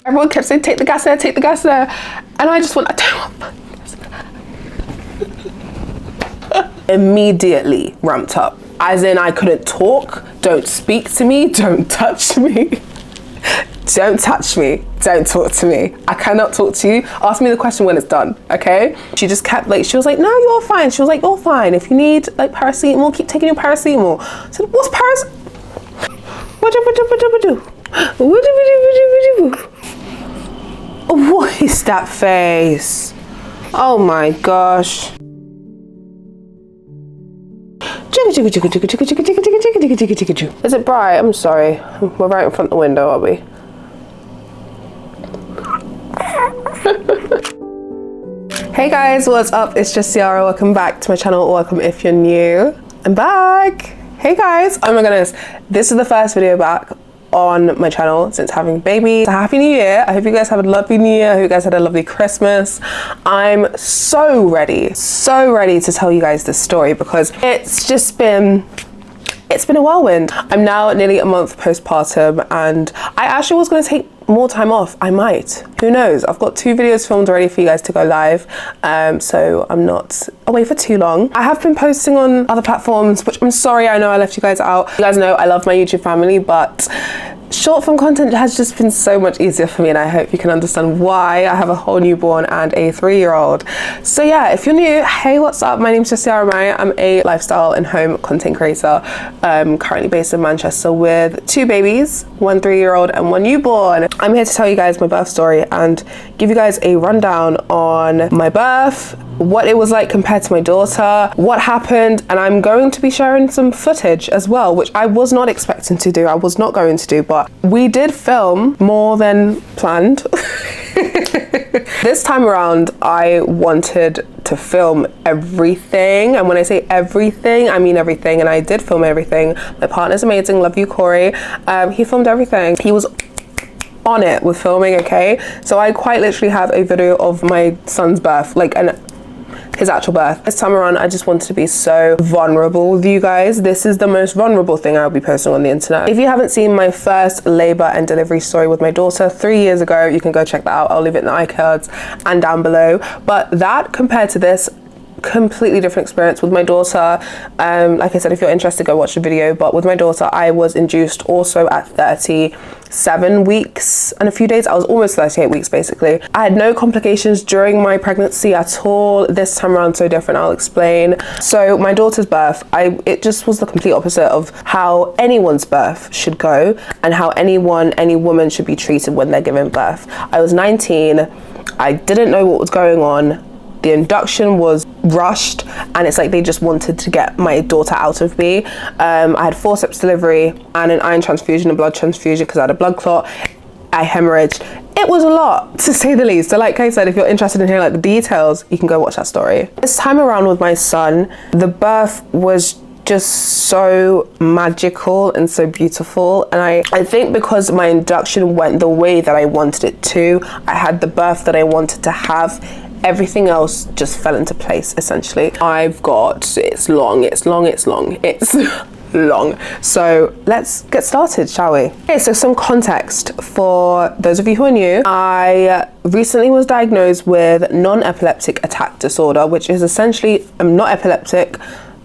Everyone kept saying, take the gas there, take the gas there. And I just went, I don't want immediately ramped up. As in, I couldn't talk. Don't speak to me. Don't touch me. Don't touch me. Don't talk to me. I cannot talk to you. Ask me the question when it's done, okay? She just kept like, she was like, no, you're fine. She was like, you're fine. If you need like paracetamol, keep taking your paracetamol. I said, what's paracetamol? What is that face? Oh my gosh. Is it bright? I'm sorry. We're right in front of the window, are we? Hey guys, what's up? It's Jessiara. Welcome back to my channel. Welcome if you're new. I'm back. Hey guys. Oh my goodness. This is the first video back on my channel since having a baby. So happy new year. I hope you guys have a lovely new year. I hope you guys had a lovely Christmas. I'm so ready to tell you guys this story because it's been a whirlwind. I'm now nearly a month postpartum and I actually was going to take more time off. I might, who knows? I've got 2 videos filmed already for you guys to go live, so I'm not away for too long. I have been posting on other platforms, which I'm sorry, I know I left you guys out. You guys know I love my YouTube family, but short form content has just been so much easier for me, and I hope you can understand why. I have a whole newborn and a 3-year-old. So yeah, if you're new, hey, what's up? My name's Jessiara Marriott. I'm a lifestyle and home content creator, currently based in Manchester with 2 babies, 1 3-year-old and 1 newborn. I'm here to tell you guys my birth story and give you guys a rundown on my birth, what it was like compared to my daughter, what happened, and I'm going to be sharing some footage as well, which I was not expecting to do. I was not going to do, but we did film more than planned. This time around, I wanted to film everything. And when I say everything, I mean everything. And I did film everything. My partner's amazing. Love you, Corey. He filmed everything. He was on it with filming, okay? So I quite literally have a video of my son's birth, like his actual birth. This time around, I just wanted to be so vulnerable with you guys. This is the most vulnerable thing I'll be posting on the internet. If you haven't seen my first labor and delivery story with my daughter 3 years ago, you can go check that out. I'll leave it in the iCards and down below. But that compared to this, completely different experience with my daughter. Like I said, if you're interested, go watch the video. But with my daughter, I was induced also at 37 weeks and a few days. I was almost 38 weeks basically. I had no complications during my pregnancy at all. This time around, so different. I'll explain. So my daughter's birth, it just was the complete opposite of how anyone's birth should go and how any woman should be treated when they're giving birth. I was 19. I didn't know what was going on. The induction was rushed and it's like they just wanted to get my daughter out of me. I had forceps delivery and an iron transfusion, a blood transfusion because I had a blood clot. I hemorrhaged. It was a lot, to say the least. So like I said, if you're interested in hearing like the details, you can go watch that story. This time around with my son, the birth was just so magical and so beautiful, and I think because my induction went the way that I wanted it to, I had the birth that I wanted to have. Everything else just fell into place, essentially. It's long. So let's get started, shall we? Okay, so some context for those of you who are new. I recently was diagnosed with non-epileptic attack disorder, which is essentially, I'm not epileptic.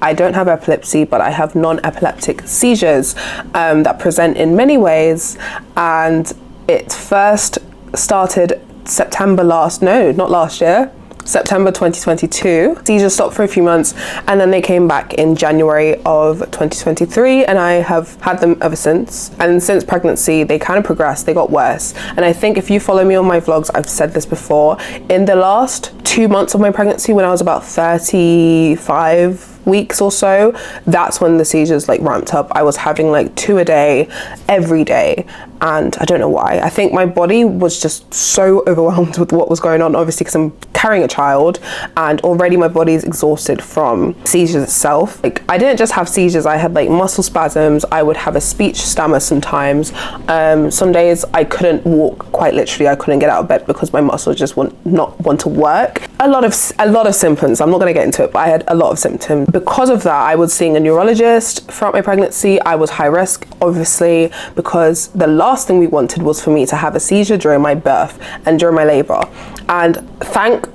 I don't have epilepsy, but I have non-epileptic seizures that present in many ways. And it first started September 2022. Seizures stopped for a few months and then they came back in January of 2023, and I have had them ever since. And since pregnancy, they kind of progressed, they got worse. And I think if you follow me on my vlogs, I've said this before, in the last 2 months of my pregnancy, when I was about 35 weeks or so, that's when the seizures like ramped up. I was having like 2 a day every day, and I don't know why. I think my body was just so overwhelmed with what was going on, obviously because I'm carrying a child and already my body is exhausted from seizures itself. Like, I didn't just have seizures, I had like muscle spasms. I would have a speech stammer sometimes. Some days I couldn't walk, quite literally I couldn't get out of bed because my muscles just would not want to work. a lot of symptoms. I'm not going to get into it, but I had a lot of symptoms. Because of that, I was seeing a neurologist throughout my pregnancy. I was high risk, obviously, because the last thing we wanted was for me to have a seizure during my birth and during my labor. And thank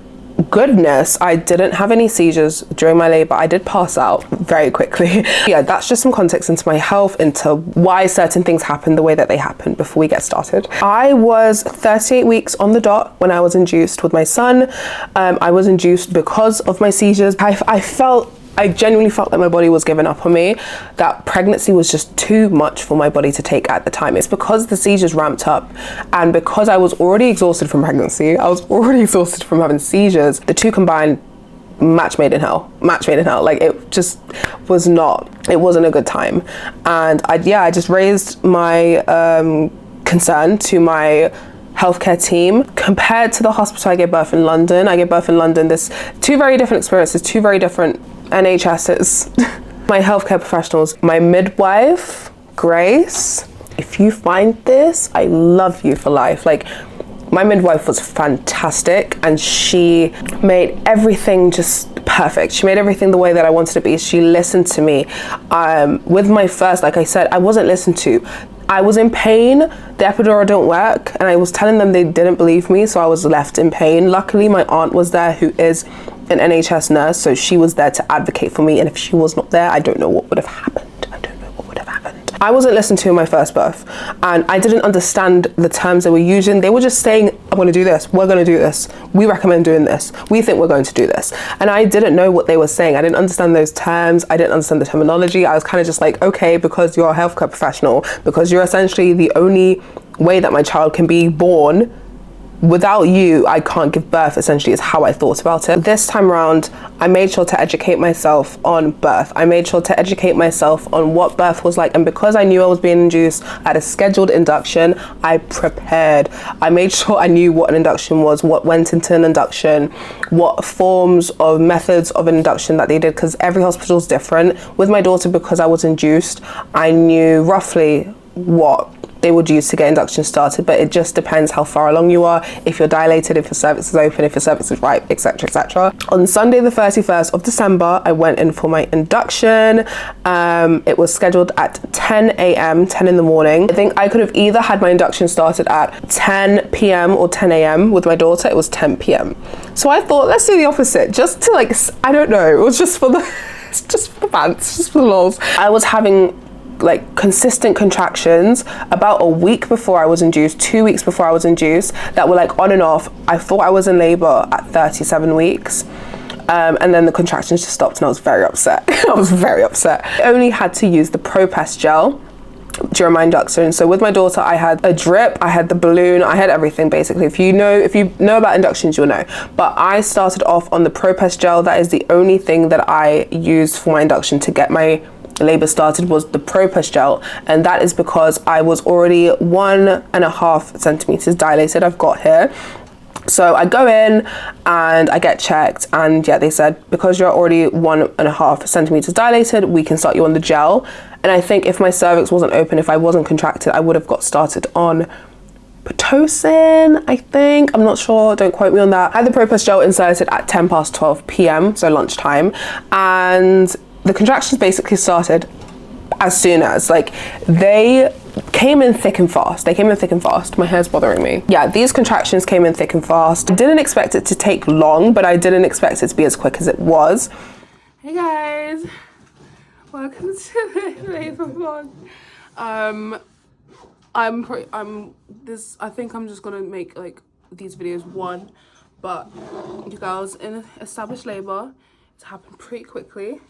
goodness I didn't have any seizures during my labor. I did pass out very quickly. Yeah, that's just some context into my health, into why certain things happen the way that they happen before we get started. I was 38 weeks on the dot when I was induced with my son. I was induced because of my seizures. I genuinely felt that my body was giving up on me, that pregnancy was just too much for my body to take at the time. It's because the seizures ramped up, and because I was already exhausted from pregnancy, I was already exhausted from having seizures. The two combined, match made in hell. Like, it just was not, it wasn't a good time. And I just raised my concern to my healthcare team. Compared to the hospital I gave birth in London, there's two very different experiences, two very different NHSs. My healthcare professionals, my midwife, Grace, if you find this, I love you for life. Like, my midwife was fantastic, and she made everything just perfect. She made everything the way that I wanted it to be. She listened to me. With my first, like I said, I wasn't listened to. I was in pain, the epidural didn't work, and I was telling them they didn't believe me, so I was left in pain. Luckily, my aunt was there, who is an NHS nurse, so she was there to advocate for me, and if she was not there, I don't know what would have happened. I wasn't listened to in my first birth, and I didn't understand the terms they were using. They were just saying, I'm gonna do this, we're gonna do this, we recommend doing this, we think we're going to do this. And I didn't know what they were saying. I didn't understand those terms, I didn't understand the terminology. I was kind of just like, okay, because you're a healthcare professional, because you're essentially the only way that my child can be born, without you, I can't give birth, essentially, is how I thought about it. This time around, I made sure to educate myself on birth. I made sure to educate myself on what birth was like. And because I knew I was being induced at a scheduled induction, I prepared. I made sure I knew what an induction was, what went into an induction, what forms of methods of induction that they did, because every hospital is different. With my daughter, because I was induced, I knew roughly what they would use to get induction started, but it just depends how far along you are, if you're dilated, if your cervix is open, if your cervix is ripe, etc, etc. On Sunday the 31st of December, I went in for my induction. It was scheduled at 10 a.m, 10 in the morning. I think I could have either had my induction started at 10 p.m. or 10 a.m. With my daughter, it was 10 p.m. So I thought, let's do the opposite, just to, like, I don't know, it was just for the, just for the pants, just for the lols. I was having like consistent contractions about a week before I was induced, 2 weeks before I was induced, that were like on and off. I thought I was in labor at 37 weeks. And then the contractions just stopped, and I was very upset. I was very upset. I only had to use the Propest gel during my induction. So with my daughter, I had a drip, I had the balloon, I had everything basically. If you know about inductions, you'll know. But I started off on the Propest gel. That is the only thing that I used for my induction to get my labor started, was the Propest gel, and that is because I was already 1.5 centimeters dilated. I've got here. So I go in and I get checked, and yeah, they said, because you're already 1.5 centimeters dilated, we can start you on the gel. And I think if my cervix wasn't open, if I wasn't contracted, I would have got started on Pitocin, I think. I'm not sure, don't quote me on that. I had the Propest gel inserted at 12 p.m, so lunchtime, and the contractions basically started as soon as, like, they came in thick and fast. My hair's bothering me. Yeah, these contractions came in thick and fast. I didn't expect it to take long, but I didn't expect it to be as quick as it was. Hey guys, welcome to the labor vlog. I think I'm just gonna make like these videos one, but you girls in established labor, it's happened pretty quickly.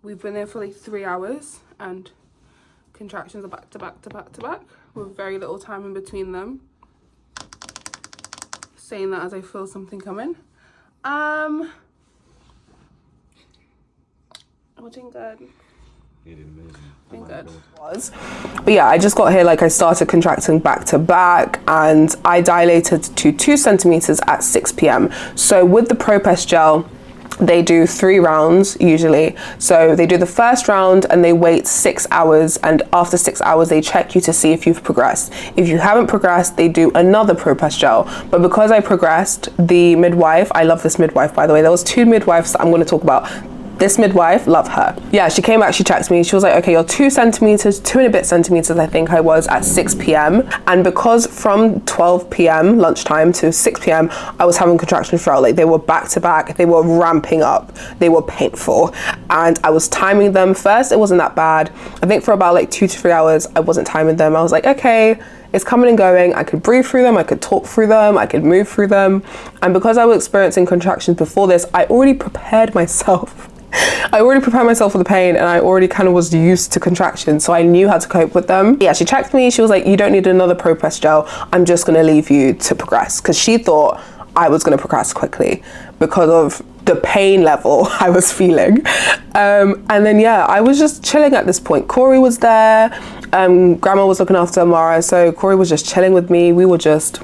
We've been there for like 3 hours, and contractions are back to back to back to back with very little time in between them. Saying that as I feel something coming. We're doing good. Doing good. But yeah, I just got here, like, I started contracting back to back, and I dilated to 2 centimeters at 6 p.m. So with the Propest gel, they do 3 rounds usually. So they do the first round and they wait 6 hours, and after 6 hours they check you to see if you've progressed. If you haven't progressed, they do another ProPress gel. But because I progressed, the midwife, I love this midwife by the way, there was 2 midwives that I'm going to talk about. This midwife, love her. Yeah, she came back, she checked me. She was like, okay, you're 2 centimeters, 2 and a bit centimeters, I think I was, at 6 p.m. And because from 12 p.m. lunchtime to 6 p.m., I was having contractions throughout. Like, they were back to back, they were ramping up, they were painful. And I was timing them. First, it wasn't that bad. I think for about like 2 to 3 hours, I wasn't timing them. I was like, okay, it's coming and going. I could breathe through them, I could talk through them, I could move through them. And because I was experiencing contractions before this, I already prepared myself. I already prepared myself for the pain, and I already kind of was used to contractions, so I knew how to cope with them. Yeah, she checked me, she was like, you don't need another ProPress gel, I'm just gonna leave you to progress, because she thought I was gonna progress quickly because of the pain level I was feeling. And then yeah, I was just chilling at this point. Corey was there, grandma was looking after Amara, so Corey was just chilling with me. We were just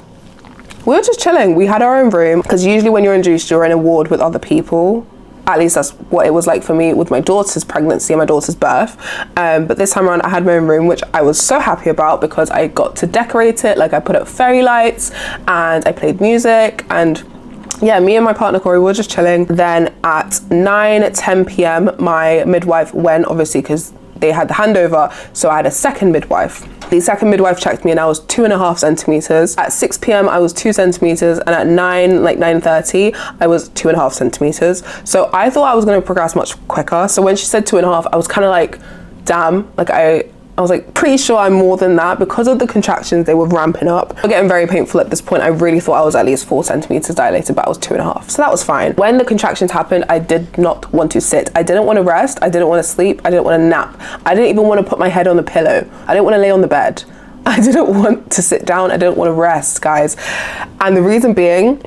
chilling. We had our own room, because usually when you're induced, you're in a ward with other people. At least that's what it was like for me with my daughter's pregnancy and my daughter's birth. But this time around I had my own room, which I was so happy about because I got to decorate it. Like, I put up fairy lights and I played music, and yeah, me and my partner Corey were just chilling. Then at 9-10 p.m. my midwife went, obviously because they had the handover, so I had a second midwife. The second midwife checked me and I was 2.5 centimeters. At 6 p.m. I was 2 centimeters, and at 9:30 I was 2.5 centimeters. So I thought I was going to progress much quicker. So when she said 2.5, I was kind of like, damn, like I was like pretty sure I'm more than that. Because of the contractions, they were ramping up. They were getting very painful at this point. I really thought I was at least 4 centimeters dilated, but I was 2.5. So that was fine. When the contractions happened, I did not want to sit. I didn't want to rest. I didn't want to sleep. I didn't want to nap. I didn't even want to put my head on the pillow. I didn't want to lay on the bed. I didn't want to sit down. I didn't want to rest, guys. And the reason being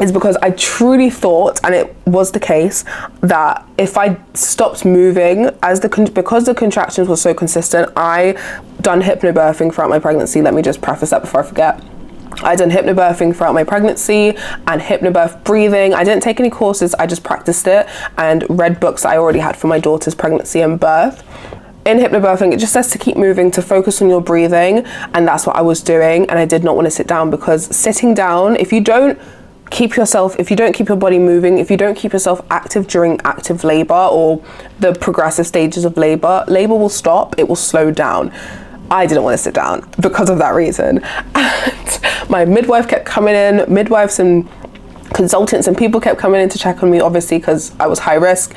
is because I truly thought, and it was the case, that if I stopped moving, because the contractions were so consistent, I done hypnobirthing throughout my pregnancy. Let me just preface that before I forget. I done hypnobirthing throughout my pregnancy and hypnobirth breathing. I didn't take any courses, I just practiced it and read books I already had for my daughter's pregnancy and birth. In hypnobirthing, it just says to keep moving, to focus on your breathing, and that's what I was doing. And I did not want to sit down, because sitting down, if you don't keep your body moving, if you don't keep yourself active during active labor or the progressive stages of labor will stop, it will slow down. I didn't want to sit down because of that reason. And my midwife kept coming in, midwives and consultants and people kept coming in to check on me, obviously because I was high risk.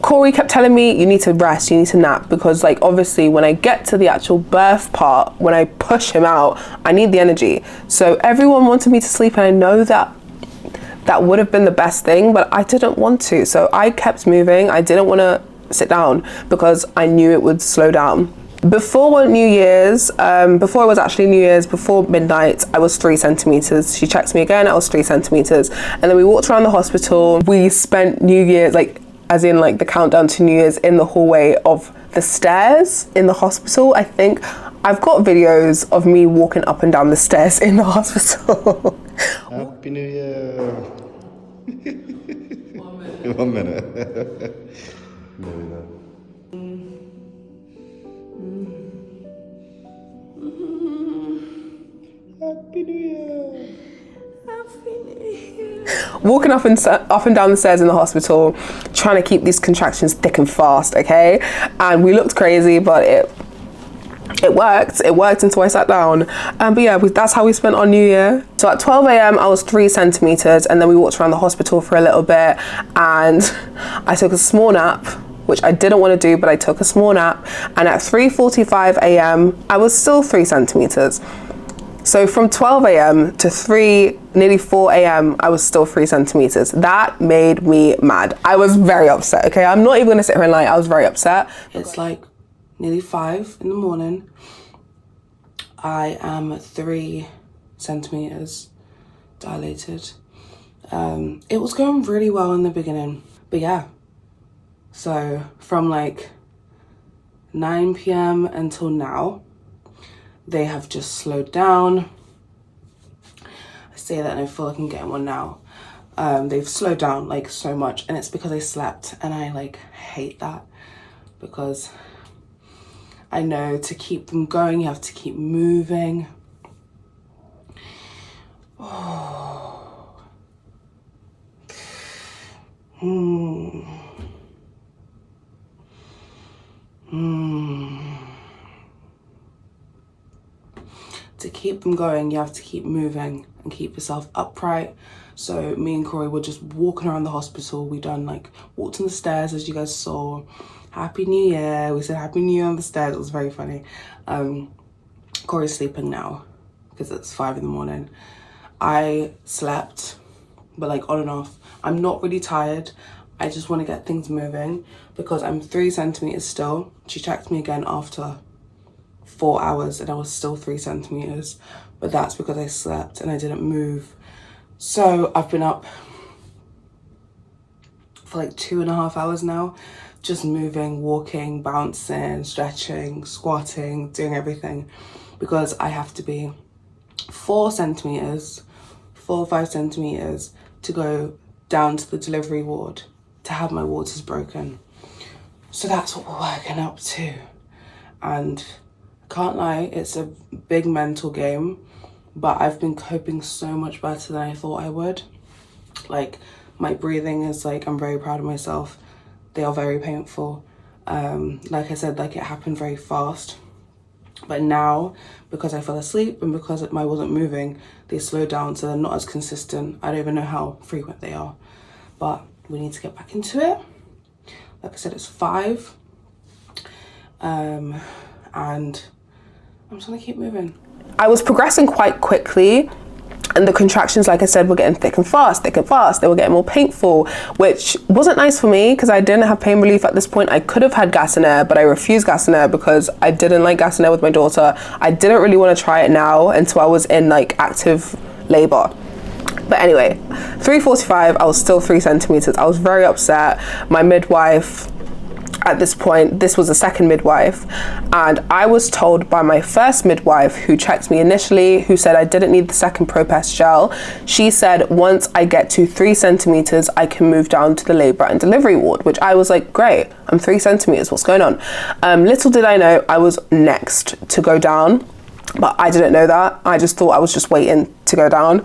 Corey kept telling me, you need to rest, you need to nap, because like obviously when I get to the actual birth part, when I push him out, I need the energy. So everyone wanted me to sleep, and I know that would have been the best thing, but I didn't want to. So I kept moving. I didn't want to sit down because I knew it would slow down. Before New Year's, before it was actually New Year's, before midnight, I was 3 centimeters. She checked me again, I was 3 centimeters. And then we walked around the hospital. We spent New Year's, as in the countdown to New Year's, in the hallway of the stairs in the hospital. I think I've got videos of me walking up and down the stairs in the hospital. Happy New Year. 1 minute. Maybe not. Happy New Year. Happy New Year. Walking up and down the stairs in the hospital, trying to keep these contractions thick and fast, okay? And we looked crazy, but it worked. It worked until I sat down. But yeah, that's how we spent our New Year. So at 12 a.m. I was 3 centimeters, and then we walked around the hospital for a little bit, and I took a small nap, which I didn't want to do, but I took a small nap. And at 3:45 a.m. I was still 3 centimeters. So from 12 a.m. to nearly 4 a.m. I was still 3 centimeters. That made me mad. I was very upset, okay? I'm not even gonna sit here and lie, I was very upset. It's like nearly 5 in the morning. I am 3 centimeters dilated. It was going really well in the beginning, but yeah. So from 9 p.m. until now, they have just slowed down. I say that and I feel like I'm getting one now. They've slowed down like so much, and it's because I slept, and I like hate that, because I know to keep them going you have to keep moving. To keep them going, you have to keep moving and keep yourself upright. So me and Corey were just walking around the hospital. We done like walked on the stairs, as you guys saw. Happy New Year. We said Happy New Year on the stairs. It was very funny. Corey's sleeping now because it's 5 in the morning. I slept, but like on and off. I'm not really tired. I just want to get things moving because I'm 3 centimeters still. She checked me again after 4 hours and I was still 3 centimeters, but that's because I slept and I didn't move. So I've been up for like 2.5 hours now, just moving, walking, bouncing, stretching, squatting, doing everything, because I have to be 4 or 5 centimeters to go down to the delivery ward to have my waters broken. So that's what we're working up to. And I can't lie, it's a big mental game, but I've been coping so much better than I thought I would. Like, my breathing is like, I'm very proud of myself. They are very painful. Like I said, like it happened very fast. But now, because I fell asleep and because I wasn't moving, they slowed down, so they're not as consistent. I don't even know how frequent they are. But we need to get back into it. Like I said, it's 5. And I'm just gonna keep moving. I was progressing quite quickly, and the contractions, like I said, were getting thick and fast. They were getting more painful, which wasn't nice for me because I didn't have pain relief at this point. I could have had gas and air, but I refused gas and air because I didn't like gas and air with my daughter. I didn't really want to try it now until I was in like active labor. But anyway, 3:45, I was still 3 centimeters. I was very upset. My midwife, at this point, this was the second midwife, and I was told by my first midwife, who checked me initially, who said I didn't need the second Propest gel. She said once I get to 3 centimeters, I can move down to the labor and delivery ward, which I was like, great, I'm 3 centimeters, what's going on? Little did I know I was next to go down, but I didn't know that. I just thought I was just waiting to go down.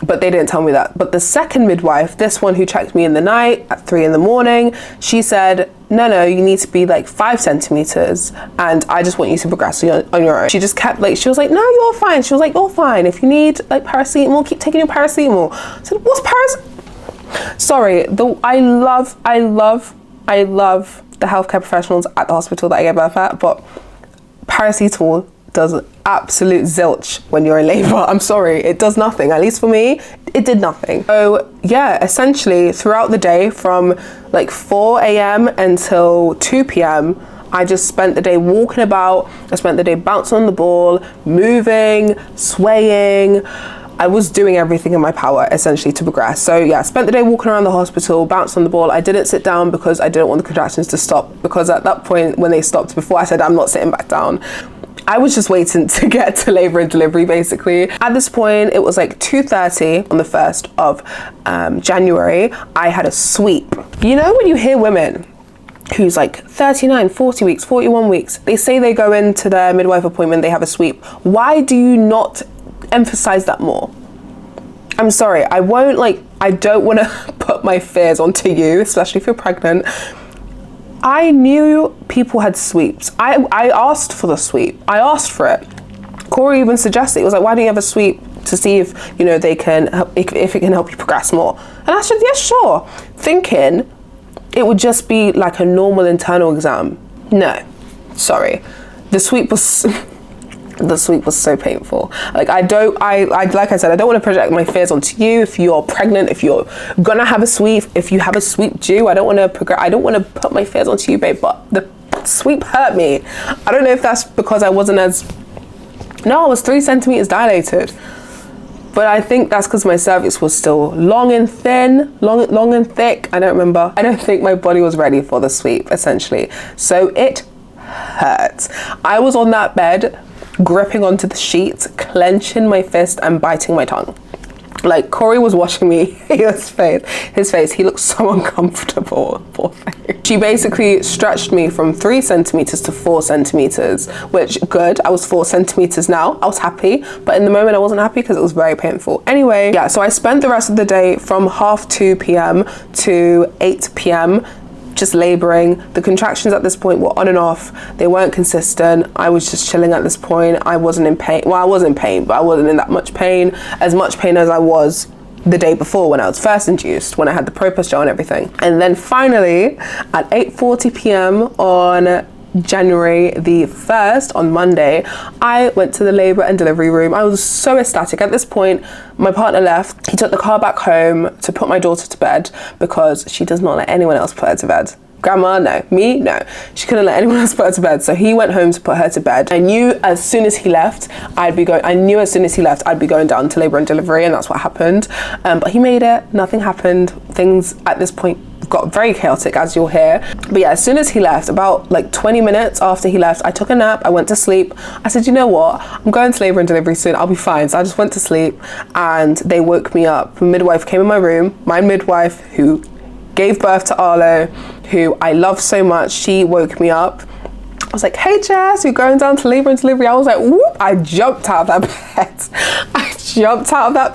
But they didn't tell me that. But the second midwife, this one who checked me in the night at 3 in the morning, she said, no, you need to be like 5 centimeters and I just want you to progress on your own. She just kept like, she was like, no, you're fine. She was like, you're fine. If you need like paracetamol, keep taking your paracetamol. I said, what's paracetamol? Sorry, I love the healthcare professionals at the hospital that I gave birth at, but paracetamol does absolute zilch when you're in labor. I'm sorry, it does nothing. At least for me, it did nothing. So yeah, essentially throughout the day from like 4 a.m. until 2 p.m, I just spent the day walking about. I spent the day bouncing on the ball, moving, swaying. I was doing everything in my power essentially to progress. So yeah, I spent the day walking around the hospital, bounced on the ball. I didn't sit down because I didn't want the contractions to stop, because at that point when they stopped, before I said I'm not sitting back down, I was just waiting to get to labor and delivery basically. At this point, it was like 2:30 on the 1st of January. I had a sweep. You know when you hear women who's like 39, 40 weeks, 41 weeks, they say they go into their midwife appointment, they have a sweep. Why do you not emphasize that more? I'm sorry, I don't want to put my fears onto you, especially if you're pregnant. I knew people had sweeps. I asked for the sweep. I asked for it. Corey even suggested, it was like, why don't you have a sweep to see if, you know, they can help, if it can help you progress more? And I said, yeah, sure. Thinking it would just be like a normal internal exam. No, sorry. The sweep was so painful. Like like I said, I don't want to project my fears onto you. If you're pregnant, if you're gonna have a sweep, if you have a sweep due, I don't want to put my fears onto you, babe, but the sweep hurt me. I don't know if that's because I was 3 centimeters dilated, but I think that's because my cervix was still long and thick. I don't remember. I don't think my body was ready for the sweep essentially. So it hurt. I was on that bed gripping onto the sheets, clenching my fist and biting my tongue. Like, Corey was watching me, his face, he looked so uncomfortable, poor thing. She basically stretched me from 3 centimeters to 4 centimeters, which, good, I was 4 centimeters now, I was happy, but in the moment I wasn't happy because it was very painful. Anyway, yeah, so I spent the rest of the day from 2:30 p.m. to 8 p.m. just laboring. The contractions at this point were on and off. They weren't consistent. I was just chilling at this point. I wasn't in pain. Well, I was in pain, but I wasn't in that much pain as I was the day before when I was first induced, when I had the Propus gel and everything. And then finally at 8:40 p.m. on January the 1st, on Monday, I went to the labor and delivery room. I was so ecstatic. At this point, my partner left. He took the car back home to put my daughter to bed because she does not let anyone else put her to bed. Grandma, no. Me, no. She couldn't let anyone else put her to bed. So he went home to put her to bed. I knew as soon as he left, I'd be going down to labor and delivery, and that's what happened. But he made it. Nothing happened. Things at this point got very chaotic, as you'll hear. But yeah, as soon as he left, about like 20 minutes after he left, I took a nap, I went to sleep. I said, you know what, I'm going to labor and delivery soon, I'll be fine. So I just went to sleep and they woke me up. The midwife came in my room, my midwife who gave birth to Arlo, who I love so much, she woke me up. I was like, hey Jess, you're going down to labor and delivery. I was like, whoop, I jumped out of that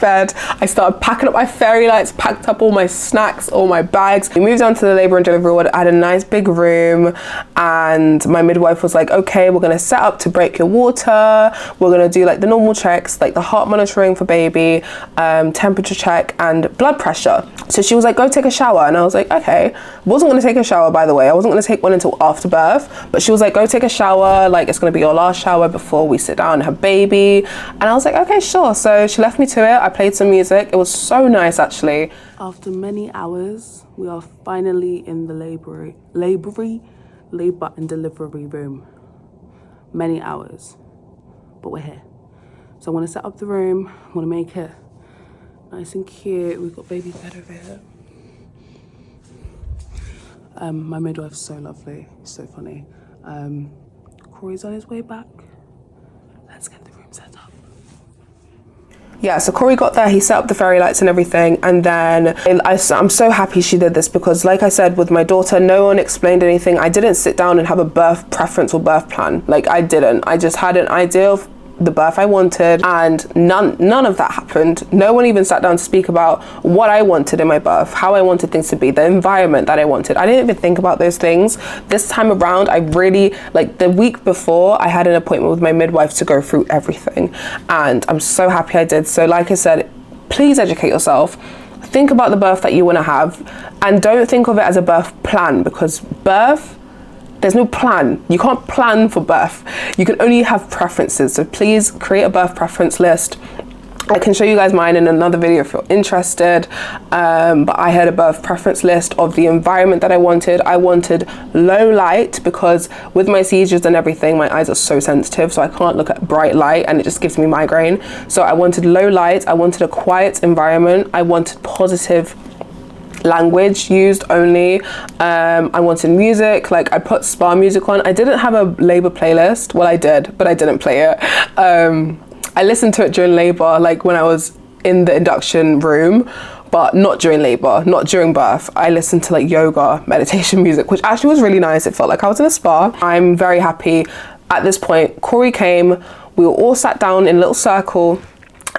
bed. I started packing up my fairy lights, packed up all my snacks, all my bags. We moved down to the labor and delivery ward. I had a nice big room and my midwife was like, okay, we're gonna set up to break your water. We're gonna do like the normal checks, like the heart monitoring for baby, temperature check and blood pressure. So she was like, go take a shower. And I was like, okay. Wasn't gonna take a shower, by the way. I wasn't gonna take one until after birth, but she was like, go take a shower, like it's gonna be your last shower before we sit down and have baby. And I was like, okay, sure. So she left me to it. I played some music. It was so nice, actually. After many hours, we are finally in the labor and delivery room. Many hours, but we're here. So I want to set up the room. I want to make it nice and cute. We've got baby bed over here. My midwife's so lovely, so funny. Corey's on his way back. Let's get the room set up. Yeah, so Corey got there, he set up the fairy lights and everything, and then I'm so happy she did this because, like I said, with my daughter, no one explained anything. I didn't sit down and have a birth preference or birth plan. Like, I didn't. I just had an idea of the birth I wanted, and none of that happened. No one even sat down to speak about what I wanted in my birth, how I wanted things to be, the environment that I wanted. I didn't even think about those things. This time around, I really, like the week before, I had an appointment with my midwife to go through everything, and I'm so happy I did. So like I said, please educate yourself. Think about the birth that you want to have, and don't think of it as a birth plan, because birth, there's no plan. You can't plan for birth. You can only have preferences. So please create a birth preference list. I can show you guys mine in another video if you're interested. But I had a birth preference list of the environment that I wanted. I wanted low light because with my seizures and everything, my eyes are so sensitive, so I can't look at bright light and it just gives me migraine. So I wanted low light. I wanted a quiet environment. I wanted positive language used only. I wanted music, like I put spa music on. I didn't have a labor playlist. Well, I did, but I didn't play it. I listened to it during labor, like when I was in the induction room, but not during labor, not during birth. I listened to like yoga, meditation music, which actually was really nice. It felt like I was in a spa. I'm very happy. At this point, Corey came, we were all sat down in a little circle,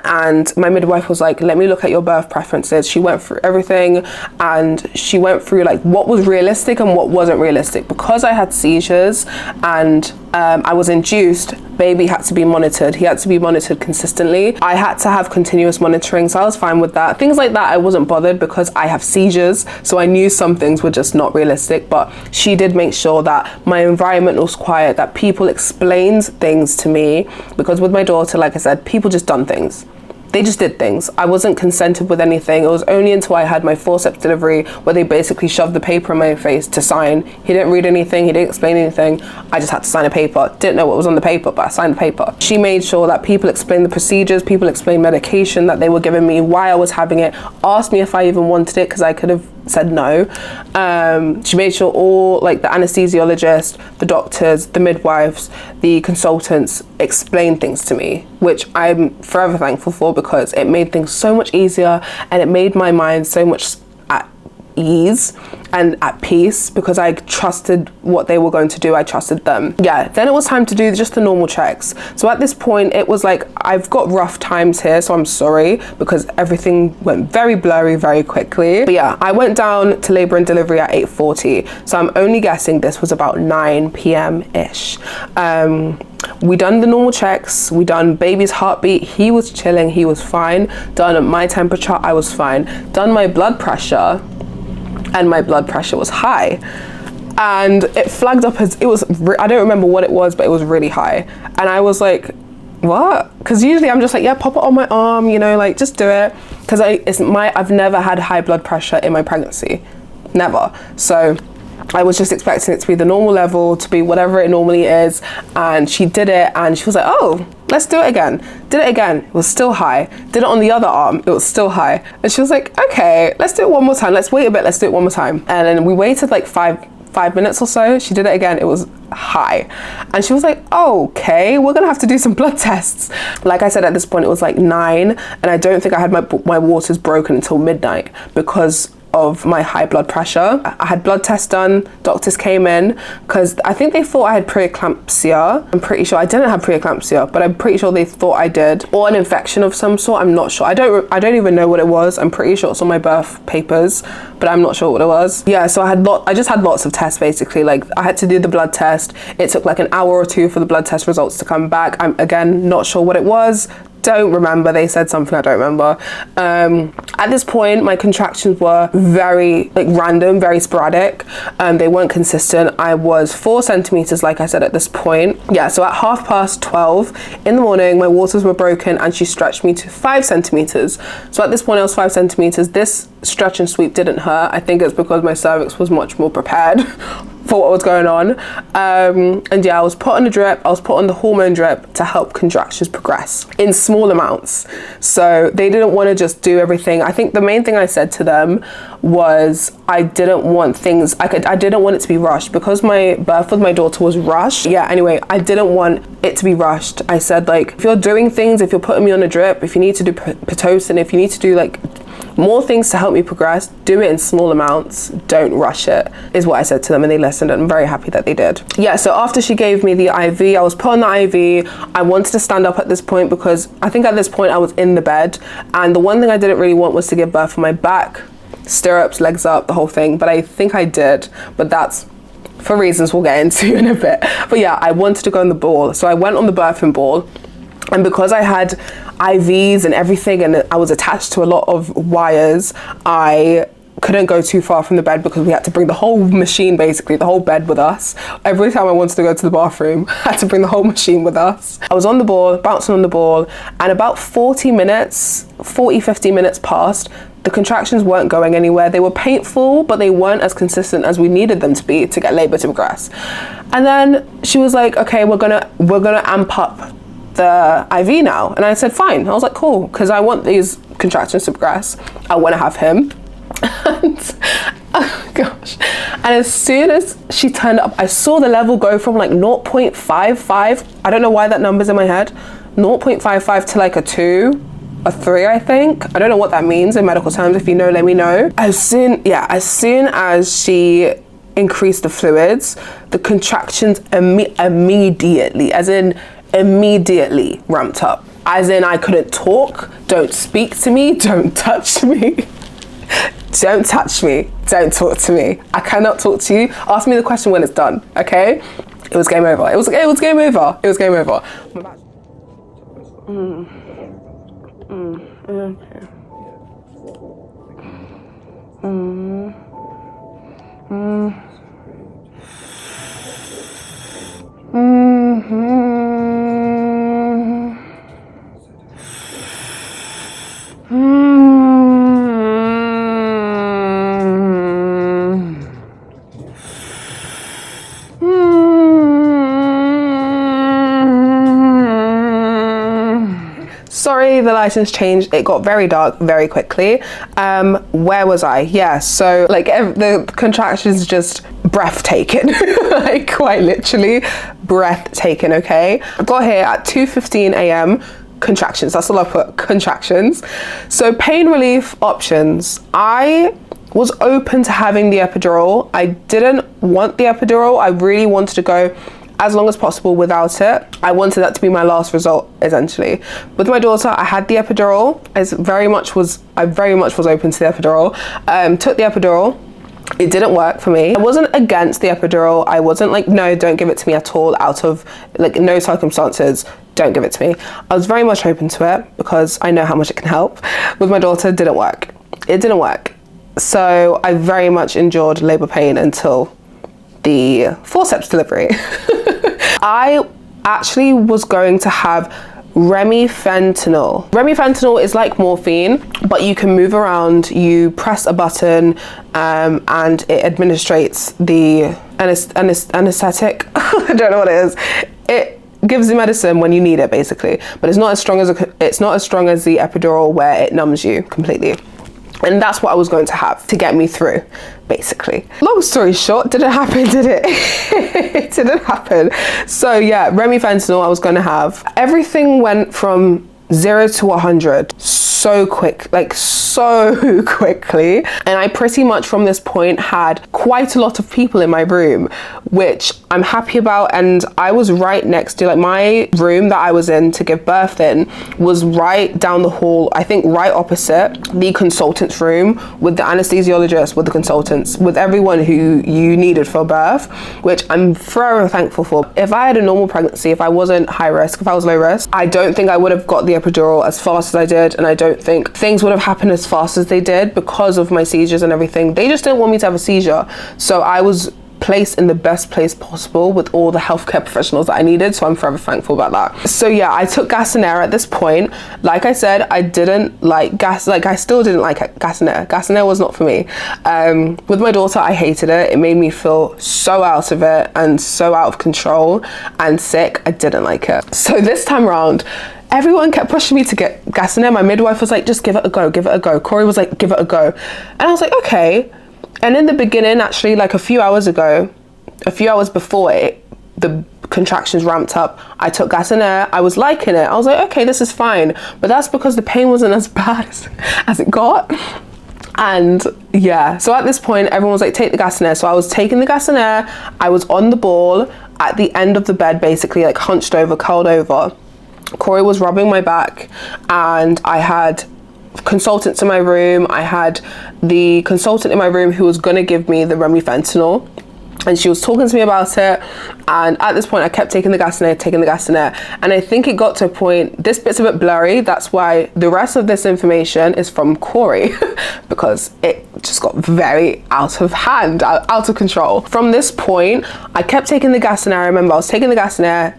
and my midwife was like, let me look at your birth preferences. She went through everything and she went through like what was realistic and what wasn't realistic. Because I had seizures and I was induced, baby had to be monitored. He had to be monitored consistently. I had to have continuous monitoring, so I was fine with that. Things like that I wasn't bothered because I have seizures, so I knew some things were just not realistic. But she did make sure that my environment was quiet, that people explained things to me, because with my daughter, like I said, people just done things. They just did things. I wasn't consented with anything. It was only until I had my forceps delivery where they basically shoved the paper in my face to sign. He didn't read anything, he didn't explain anything. I just had to sign a paper. Didn't know what was on the paper, but I signed the paper. She made sure that people explained the procedures, people explained medication that they were giving me, why I was having it, asked me if I even wanted it, because I could have said no. She made sure all like the anesthesiologist, the doctors, the midwives, the consultants explained things to me, which I'm forever thankful for, because it made things so much easier and it made my mind so much at ease and at peace, because I trusted what they were going to do. I trusted them. Yeah, then it was time to do just the normal checks. So at this point it was like, I've got rough times here, so I'm sorry, because everything went very blurry very quickly. But yeah, I went down to labor and delivery at 8:40, so I'm only guessing this was about 9 p.m. ish. We done the normal checks, we done baby's heartbeat, he was chilling, he was fine. Done my temperature, I was fine. Done my blood pressure, and my blood pressure was high, and it flagged up as, it was, I don't remember what it was, but it was really high. And I was like, what? Because usually I'm just like, yeah, pop it on my arm, you know, like just do it, because I've never had high blood pressure in my pregnancy, never. So I was just expecting it to be the normal level, to be whatever it normally is. And she did it and she was like, oh, let's do it again. Did it again, it was still high. Did it on the other arm, it was still high. And she was like, okay, let's do it one more time. Let's wait a bit, let's do it one more time. And then we waited like five minutes or so. She did it again, it was high. And she was like, okay, we're gonna have to do some blood tests. Like I said, at this point it was like 9, and I don't think I had my waters broken until midnight because of my high blood pressure. I had blood tests done, doctors came in, because I think they thought I had preeclampsia. I'm pretty sure I didn't have preeclampsia, but I'm pretty sure they thought I did, or an infection of some sort. I'm not sure. I don't even know what it was. I'm pretty sure it's on my birth papers, but I'm not sure what it was. Yeah, so I just had lots of tests basically. Like I had to do the blood test. It took like an hour or two for the blood test results to come back. I'm again not sure what it was. Don't remember. They said something, I don't remember. At this point my contractions were very like random, very sporadic. They weren't consistent. I was 4 centimeters, like I said, at this point. Yeah, so at 12:30 in the morning my waters were broken and she stretched me to 5 centimeters. So at this point I was 5 centimeters. This stretch and sweep didn't hurt. I think it's because my cervix was much more prepared for what was going on. And yeah, I was put on a drip, I was put on the hormone drip to help contractions progress in small amounts. So they didn't want to just do everything. I think the main thing I said to them was I didn't want things, I didn't want it to be rushed, because my birth with my daughter was rushed. Yeah, anyway, I didn't want it to be rushed. I said, like, if you're doing things, if you're putting me on a drip, if you need to do Pitocin, if you need to do like more things to help me progress, do it in small amounts, don't rush it, is what I said to them, and they listened, and I'm very happy that they did. Yeah, so after she gave me the IV, I was put on the IV. I wanted to stand up at this point because I think at this point I was in the bed, and the one thing I didn't really want was to give birth on my back, stirrups, legs up, the whole thing, but I think I did, but that's for reasons we'll get into in a bit. But yeah, I wanted to go on the ball, so I went on the birthing ball. And because I had IVs and everything, and I was attached to a lot of wires, I couldn't go too far from the bed because we had to bring the whole machine, basically the whole bed with us. Every time I wanted to go to the bathroom, I had to bring the whole machine with us. I was on the ball, bouncing on the ball, and about 50 minutes passed. The contractions weren't going anywhere. They were painful, but they weren't as consistent as we needed them to be to get labor to progress. And then she was like, okay, we're gonna amp up the IV now. And I said, fine. I was like, cool, because I want these contractions to progress. I want to have him. And oh gosh. And as soon as she turned up, I saw the level go from like 0.55. I don't know why that number's in my head. 0.55 to like a 2, a 3, I think. I don't know what that means in medical terms. If you know, let me know. As soon as she increased the fluids, the contractions immediately ramped up. As in, I couldn't talk. Don't speak to me. Don't touch me. Don't touch me. Don't talk to me. I cannot talk to you. Ask me the question when it's done, okay? It was game over. It was game over. It was game over. Sorry, Suddenly the lights changed. It got very dark very quickly. Where was I? Yeah, so like the contractions just breathtaking. Like quite literally breathtaking, okay? I got here at 2:15 a.m. Contractions, that's all I put, contractions. So pain relief options. I was open to having the epidural. I didn't want the epidural. I really wanted to go as long as possible without it. I wanted that to be my last result, essentially. With my daughter, I had the epidural. I very much was open to the epidural. Took the epidural. It didn't work for me. I wasn't against the epidural. I wasn't like, no, don't give it to me at all, out of like no circumstances, don't give it to me. I was very much open to it because I know how much it can help. With my daughter, it didn't work. It didn't work. So I very much endured labor pain until the forceps delivery. I actually was going to have ᴍᴏʀᴇ. ᴍᴏʀᴇ is like morphine, but you can move around. You press a button and it administrates the anesthetic. I don't know what it is. It gives the medicine when you need it, basically, but it's not as strong as the epidural, where it numbs you completely. And that's what I was going to have to get me through, basically. Long story short, didn't happen, did it? It didn't happen. So yeah, ᴍᴏʀᴇ I was going to have. Everything went from 0 to 100 so quick, like so quickly. And I pretty much from this point had quite a lot of people in my room, which I'm happy about. And I was right next to, like, my room that I was in to give birth in was right down the hall, I think right opposite the consultant's room, with the anesthesiologist, with the consultants, with everyone who you needed for birth, which I'm forever thankful for. If I had a normal pregnancy, if I wasn't high risk, if I was low risk, I don't think I would have got the epidural as fast as I did, and I don't think things would have happened as fast as they did because of my seizures and everything. They just didn't want me to have a seizure, so I was placed in the best place possible with all the healthcare professionals that I needed, so I'm forever thankful about that. So yeah, I took ⴍᴘ at this point. Like I said, I didn't like I still didn't like ⴍᴘ. ⴍᴘ was not for me. With my daughter, I hated it. It made me feel so out of it and so out of control and sick. I didn't like it. So this time around, everyone kept pushing me to get ⴍᴘ. My midwife was like, just give it a go, give it a go. Corey was like, give it a go. And I was like, okay. And in the beginning, actually, like a few hours before the contractions ramped up, I took ⴍᴘ. I was liking it. I was like, okay, this is fine. But that's because the pain wasn't as bad as it got. And yeah, so at this point, everyone was like, take the ⴍᴘ. So I was taking the ⴍᴘ. I was on the ball at the end of the bed, basically, like hunched over, curled over. Corey was rubbing my back, and I had consultants in my room. I had the consultant in my room who was going to give me the ᴍᴏʀᴇ, and she was talking to me about it. And at this point, I kept taking the ⴍᴘ, and I think it got to a point, this bit's a bit blurry, that's why the rest of this information is from Corey because it just got very out of hand, out of control. From this point, I kept taking the ⴍᴘ. I remember I was taking the ⴍᴘ,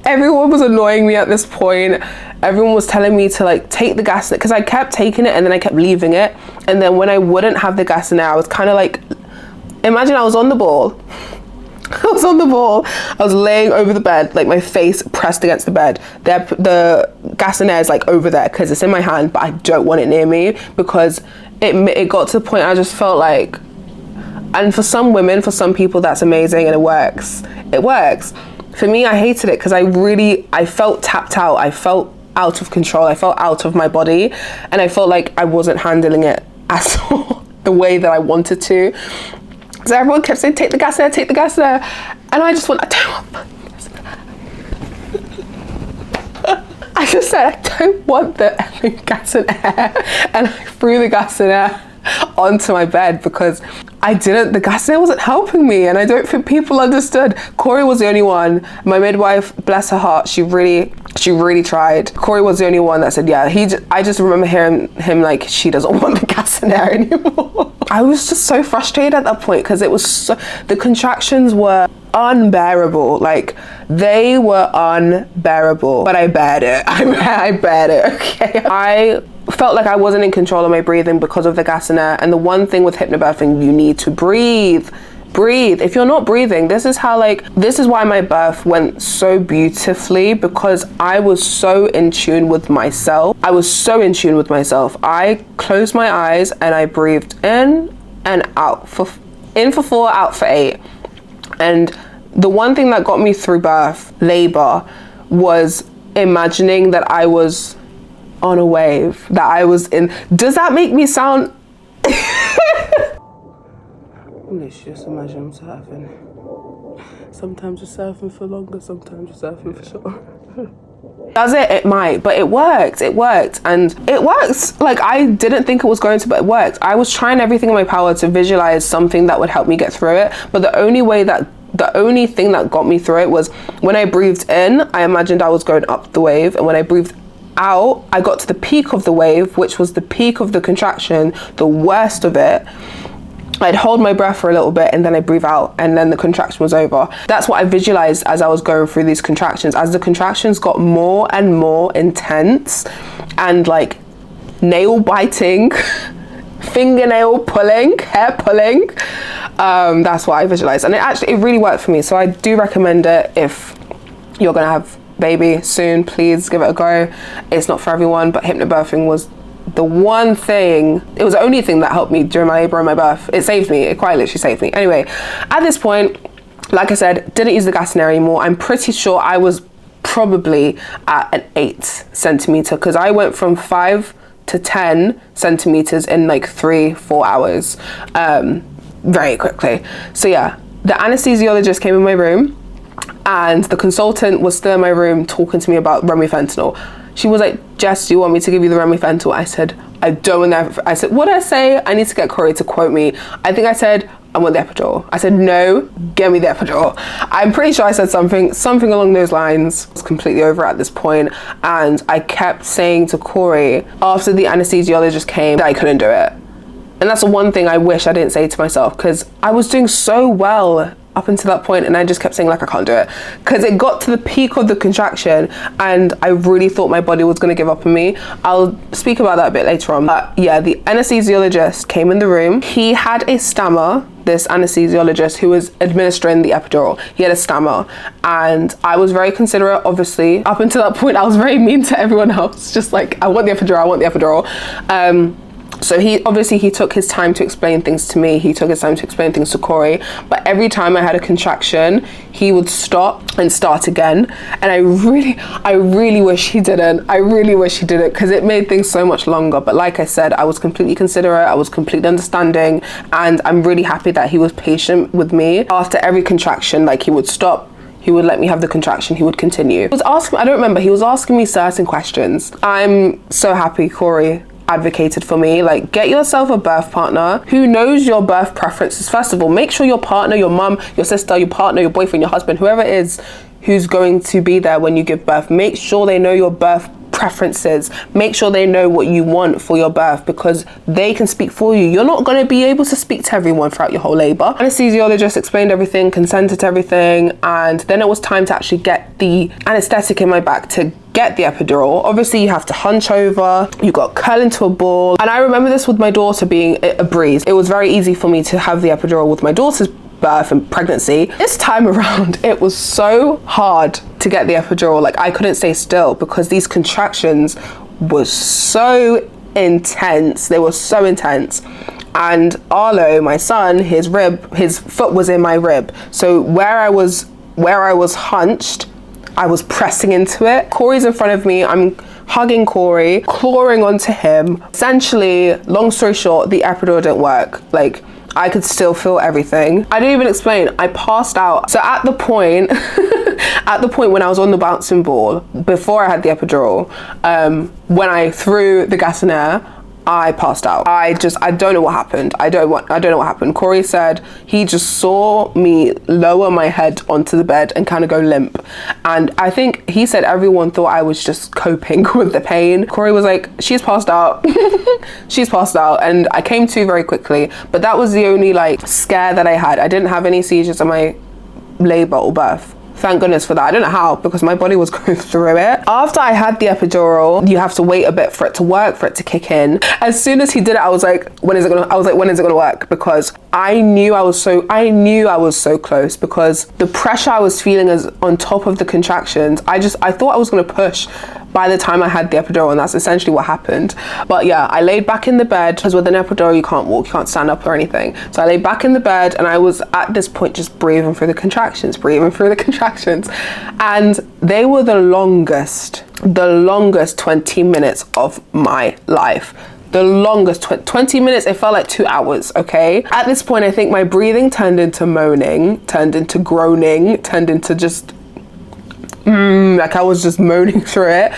everyone was annoying me at this point. Everyone was telling me to like take the ⴍᴘ, because I kept taking it and then I kept leaving it. And then when I wouldn't have the ⴍᴘ, I was kind of like, imagine I was on the ball. I was laying over the bed, like my face pressed against the bed. The ⴍᴘ is like over there because it's in my hand, but I don't want it near me because it got to the point I just felt like, and for some women, for some people, that's amazing and it works. It works. For me, I hated it because I felt tapped out. I felt out of control. I felt out of my body, and I felt like I wasn't handling it at all the way that I wanted to. So everyone kept saying, take the ⴍᴘ. And I just went, I don't want I just said, I don't want the ⴍᴘ. And I threw the ⴍᴘ onto my bed because the ⴍᴘ wasn't helping me, and I don't think people understood. Corey was the only one. My midwife, bless her heart, she really tried. Corey was the only one that said, yeah, I just remember hearing him like, she doesn't want the ⴍᴘ anymore. I was just so frustrated at that point because the contractions were unbearable. Like, they were unbearable, but I bared it. I bared it, okay? I felt like I wasn't in control of my breathing because of the ⴍᴘ. And the one thing with hypnobirthing, you need to breathe. breathe. If you're not breathing, this is why my birth went so beautifully, because I was so in tune with myself. I closed my eyes and I breathed in and out, in for 4, out for 8. And the one thing that got me through labor, was imagining that I was on a wave, that I was in. Does that make me sound? Let's just imagine I'm surfing. Sometimes you're surfing for longer, sometimes you're surfing for short. Does it? It might, but it worked. And it works. Like, I didn't think it was going to, but it worked. I was trying everything in my power to visualize something that would help me get through it. But the only thing that got me through it was when I breathed in, I imagined I was going up the wave. And when I breathed out, I got to the peak of the wave, which was the peak of the contraction, the worst of it. I'd hold my breath for a little bit and then I'd breathe out, and then the contraction was over. That's what I visualized as I was going through these contractions. As the contractions got more and more intense and like nail biting, fingernail pulling, hair pulling, that's what I visualized. And it really worked for me. So I do recommend it if you're gonna have baby soon. Please give it a go. It's not for everyone, but hypnobirthing was the one thing, it was the only thing that helped me during my labor and my birth. It saved me. It quite literally saved me. Anyway, at this point, like I said, didn't use the ᴏᴘᴇ anymore. I'm pretty sure I was probably at an 8 centimeter, because I went from 5 to 10 centimeters in like 3-4 hours, very quickly. So yeah, the anesthesiologist came in my room and the consultant was still in my room talking to me about ᴍᴏʀᴇ. She was like, Jess, do you want me to give you the ᴍᴏʀᴇ? I said, I don't want that. I said, what did I say? I need to get Corey to quote me. I think I said, I want the epidural. I said, no, get me the epidural. I'm pretty sure I said something along those lines. I was completely over at this point, and I kept saying to Corey after the anesthesiologist came that I couldn't do it. And that's the one thing I wish I didn't say to myself, because I was doing so well up until that point, and I just kept saying like I can't do it, because it got to the peak of the contraction and I really thought my body was going to give up on me. I'll speak about that a bit later on. But yeah, the anesthesiologist came in the room. He had a stammer, this anesthesiologist who was administering the epidural. He had a stammer, and I was very considerate, obviously. Up until that point I was very mean to everyone else, just like, I want the epidural. So he took his time to explain things to me. He took his time to explain things to Corey. But every time I had a contraction, he would stop and start again. And I really wish he didn't. Because it made things so much longer. But like I said, I was completely considerate. I was completely understanding. And I'm really happy that he was patient with me. After every contraction, like, he would stop. He would let me have the contraction. He would continue. He was asking me certain questions. I'm so happy Corey advocated for me. Like, get yourself a birth partner who knows your birth preferences. First of all, make sure your partner, your mum, your sister, your partner, your boyfriend, your husband, whoever it is who's going to be there when you give birth, make sure they know your birth preferences. Make sure they know what you want for your birth, because they can speak for you. You're not going to be able to speak to everyone throughout your whole labor. Anesthesiologist explained everything, consented to everything, and then it was time to actually get the anesthetic in my back to get the epidural. Obviously you have to hunch over, you got curl into a ball. And I remember this with my daughter being a breeze. It was very easy for me to have the epidural with my daughter's birth and pregnancy. This time around, it was so hard to get the epidural. Like, I couldn't stay still because these contractions were so intense. They were so intense. And Arlo, my son, his foot was in my rib. So where I was hunched, I was pressing into it. Corey's in front of me. I'm hugging Corey, clawing onto him. Essentially, long story short, the epidural didn't work. Like, I could still feel everything. I didn't even explain. I passed out. So at the point, when I was on the bouncing ball, before I had the epidural, when I threw the ᴏᴘᴇ, I passed out. I don't know what happened. I don't know what happened. Corey said he just saw me lower my head onto the bed and kind of go limp. And I think he said everyone thought I was just coping with the pain. Corey was like, she's passed out. She's passed out. And I came to very quickly. But that was the only like scare that I had. I didn't have any seizures in my labor or birth. Thank goodness for that. I don't know how, because my body was going through it. After I had the epidural, you have to wait a bit for it to work, for it to kick in. As soon as he did it, I was like, when is it gonna work? Because I knew I was so close, because the pressure I was feeling is on top of the contractions. I thought I was gonna push by the time I had the epidural, and that's essentially what happened. But yeah, I laid back in the bed, because with an epidural you can't walk, you can't stand up or anything. So I laid back in the bed, and I was at this point just breathing through the contractions, and they were the longest 20 minutes of my life. The longest 20 minutes, it felt like 2 hours, okay? At this point, I think my breathing turned into moaning, turned into groaning, turned into just like I was just moaning through it.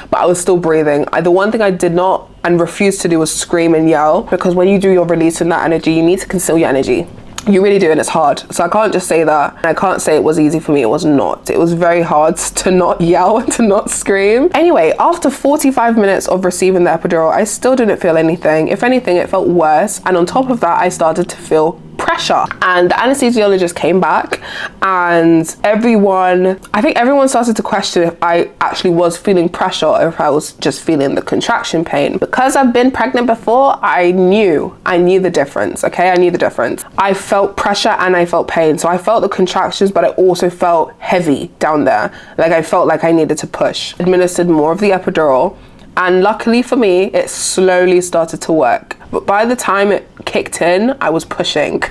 But I was still breathing. The one thing I did not and refused to do was scream and yell, because when you do your releasing that energy, you need to conceal your energy. You really do, and it's hard. So I can't just say that. And I can't say it was easy for me. It was not. It was very hard to not yell and to not scream. Anyway, after 45 minutes of receiving the epidural, I still didn't feel anything. If anything, it felt worse. And on top of that, I started to feel pressure. And the anesthesiologist came back, and I think everyone started to question if I actually was feeling pressure or if I was just feeling the contraction pain. Because I've been pregnant before, I knew the difference, okay? I knew the difference. I felt pressure and I felt pain. So I felt the contractions, but I also felt heavy down there. Like I felt like I needed to push. Administered more of the epidural, and luckily for me, it slowly started to work. But by the time it kicked in, I was pushing,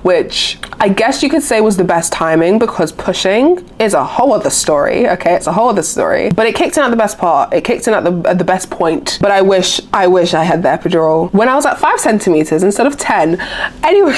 which I guess you could say was the best timing, because pushing is a whole other story, okay? It's a whole other story. But it kicked in at the best part. It kicked in at the best point. But I wish I had the epidural when I was at 5 centimeters instead of 10. Anyway,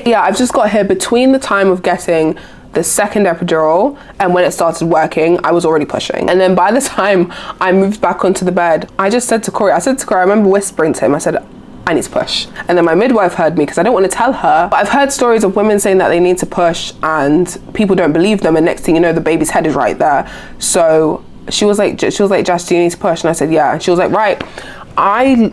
yeah, I've just got here between the time of getting the second epidural and when it started working, I was already pushing. And then by the time I moved back onto the bed, I said to Corey, I remember whispering to him, I said, I need to push. And then my midwife heard me, because I don't want to tell her, but I've heard stories of women saying that they need to push and people don't believe them, and next thing you know, the baby's head is right there. So she was like, Jess, do you need to push? And I said, yeah. And she was like, right.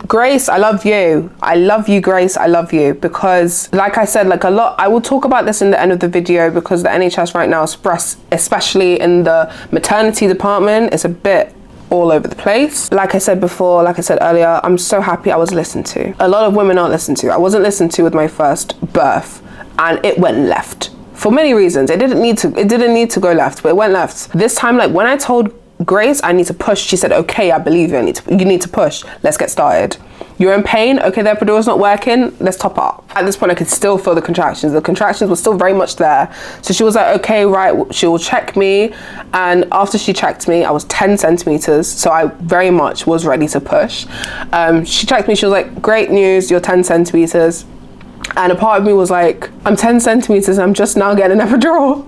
Grace, I love you. I love you, Grace. I love you. Because like I said, like a lot, I will talk about this in the end of the video, because the NHS right now, especially in the maternity department, is a bit all over the place. Like I said before, like I said earlier, I'm so happy I was listened to. A lot of women aren't listened to. I wasn't listened to with my first birth, and it went left for many reasons. It didn't need to go left, but it went left. This time, like when I told Grace, I need to push, she said, okay, I believe you, you need to push, let's get started. You're in pain, okay, the epidural's not working, let's top up. At this point, I could still feel the contractions were still very much there. So she was like, okay, right, she will check me. And after she checked me, I was 10 centimeters, so I very much was ready to push. She checked me, she was like, great news, you're 10 centimeters. And a part of me was like, I'm 10 centimeters, I'm just now getting an epidural.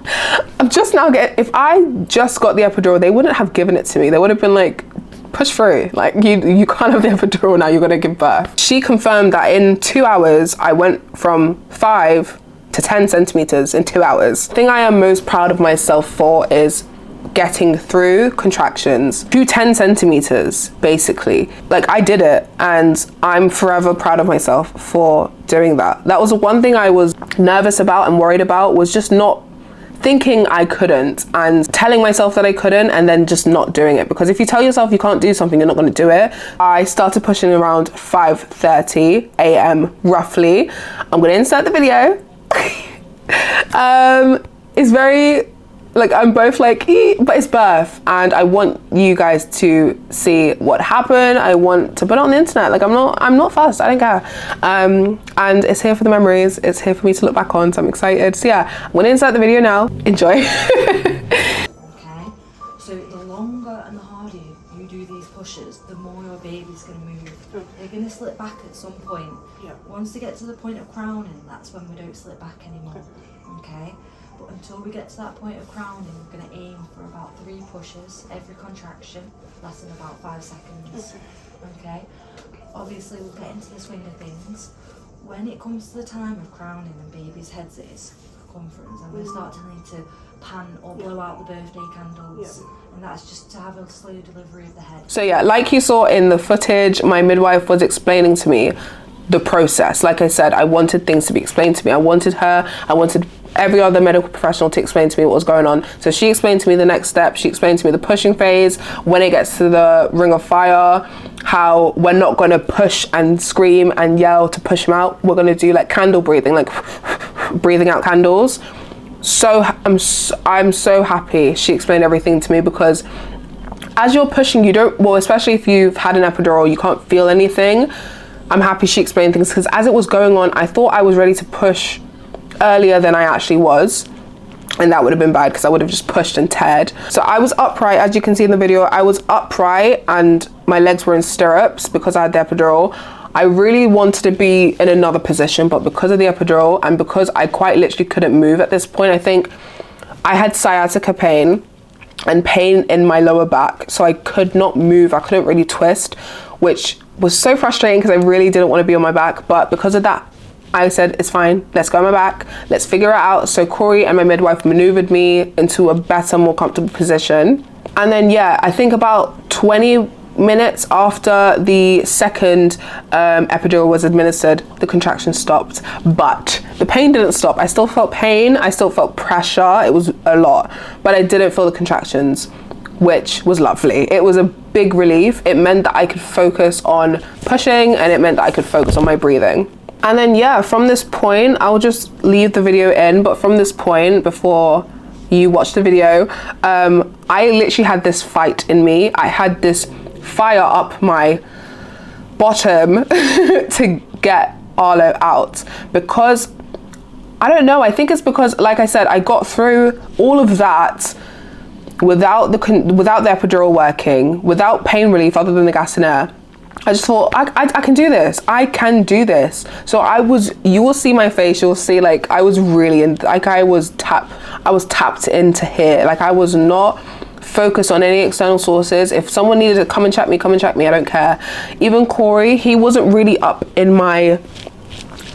If I just got the epidural, they wouldn't have given it to me. They would have been like, push through. Like, you can't have the epidural now, you're gonna give birth. She confirmed that in 2 hours, I went from 5 to 10 centimeters in 2 hours. The thing I am most proud of myself for is getting through contractions to 10 centimeters, basically. Like, I did it, and I'm forever proud of myself for doing that. That was the one thing I was nervous about and worried about, was just not thinking I couldn't and telling myself that I couldn't and then just not doing it. Because if you tell yourself you can't do something, you're not going to do it. I started pushing around 5:30 a.m. roughly. I'm going to insert the video. It's very, like, I'm both like, but it's birth, and I want you guys to see what happened. I want to put it on the internet. Like, I'm not fussed, I don't care. And it's here for the memories. It's here for me to look back on, so I'm excited. So yeah, I'm gonna insert the video now. Enjoy. Okay, so the longer and the harder you do these pushes, the more your baby's gonna move. They're gonna slip back at some point. Yeah. Once they get to the point of crowning, that's when we don't slip back anymore. Okay? But until we get to that point of crowning, we're going to aim for about 3 pushes every contraction, less than about 5 seconds. Okay? obviously we'll get into the swing of things. When it comes to the time of crowning and baby's head's at its circumference, I'm going to start telling you to pan or blow out the birthday candles, and that's just to have a slow delivery of the head. So yeah, like you saw in the footage, my midwife was explaining to me the process. Like I said, I wanted things to be explained to me. I wanted every other medical professional to explain to me what was going on. So she explained to me the next step. She explained to me the pushing phase, when it gets to the ring of fire, how we're not going to push and scream and yell to push him out. We're going to do like candle breathing, like breathing out candles. So I'm so happy she explained everything to me, because as you're pushing, you don't, well, especially if you've had an epidural, you can't feel anything. I'm happy she explained things, because as it was going on, I thought I was ready to push earlier than I actually was, and that would have been bad because I would have just pushed and teared. So I was upright, as you can see in the video. I was upright and my legs were in stirrups because I had the epidural. I really wanted to be in another position, but because of the epidural and because I quite literally couldn't move at this point, I think I had sciatica pain and pain in my lower back, so I could not move. I couldn't really twist, which was so frustrating because I really didn't want to be on my back. But because of that, I said, it's fine, let's go on my back, let's figure it out. So Corey and my midwife maneuvered me into a better, more comfortable position. And then yeah, I think about 20 minutes after the second epidural was administered, the contractions stopped, but the pain didn't stop. I still felt pain, I still felt pressure, it was a lot, but I didn't feel the contractions, which was lovely. It was a big relief. It meant that I could focus on pushing, and it meant that I could focus on my breathing. And then yeah, from this point, I'll just leave the video in, but from this point, before you watch the video, I literally had this fight in me. I had this fire up my bottom to get Arlo out, because I don't know, I think it's because, like I said, I got through all of that without the epidural working, without pain relief other than the gas and air. I just thought, I can do this. I can do this. So you will see my face, you'll see like I was really I was tapped into here. Like I was not focused on any external sources. If someone needed to come and check me, I don't care. Even Corey, he wasn't really up in my